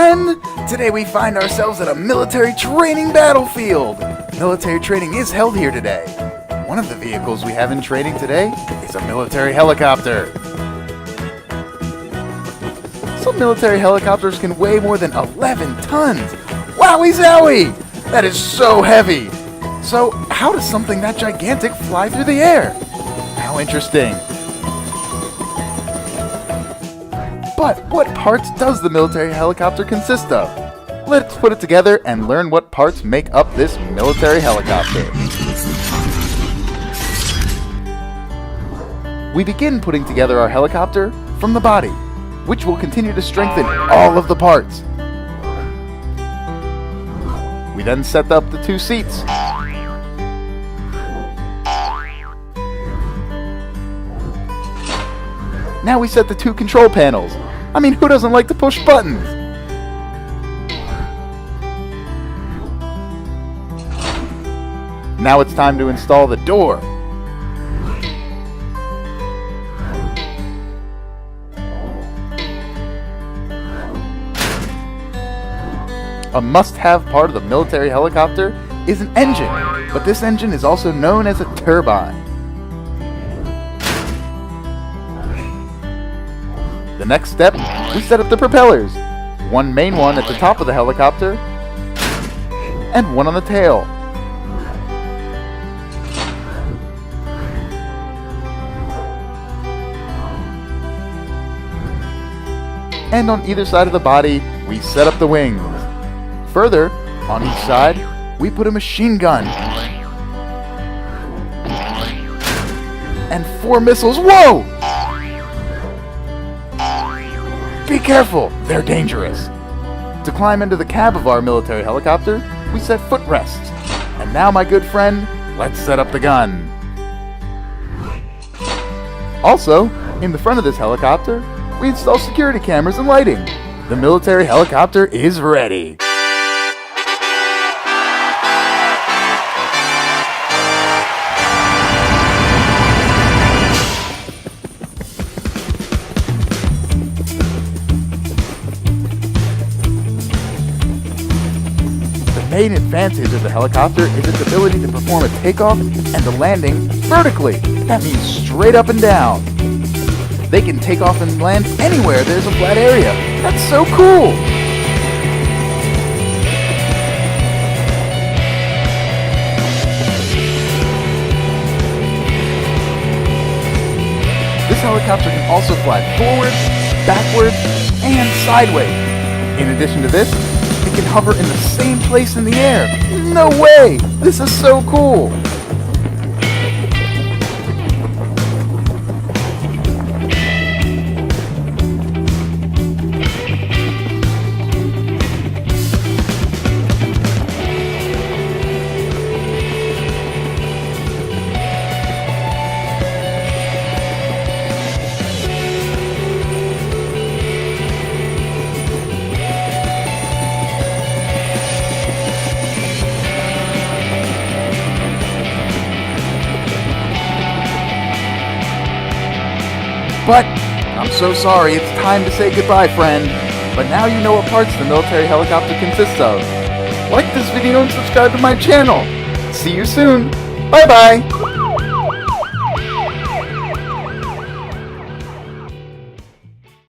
friend! Today we find ourselves at a military training battlefield. Military training is held here today. One of the vehicles we have in training today is a military helicopter. Some military helicopters can weigh more than 11 tons. Wowie zowie! That is so heavy. So how does something that gigantic fly through the air? How interesting. But what parts does the military helicopter consist of? Let's put it together and learn what parts make up this military helicopter. We begin putting together our helicopter from the body, which will continue to strengthen all of the parts. We then set up the two seats. Now we set the two control panels. I mean, who doesn't like to push buttons? Now it's time to install the door. A must-have part of the military helicopter is an engine, but this engine is also known as a turbine. The next step, we set up the propellers. One main one at the top of the helicopter, and one on the tail. And on either side of the body, we set up the wings. Further, on each side, we put a machine gun. And 4 missiles. Whoa! Be careful, they're dangerous. To climb into the cab of our military helicopter, we set footrests. And now, my good friend, let's set up the gun. Also, in the front of this helicopter, we install security cameras and lighting. The military helicopter is ready. The main advantage of the helicopter is its ability to perform a takeoff and a landing vertically. That means straight up and down. They can take off and land anywhere there's a flat area. That's so cool! This helicopter can also fly forward, backwards, and sideways. In addition to this, it can hover in the same place in the air. No way! This is so cool! But I'm so sorry, it's time to say goodbye, friend. But now you know what parts the military helicopter consists of. Like this video and subscribe to my channel. See you soon. Bye-bye.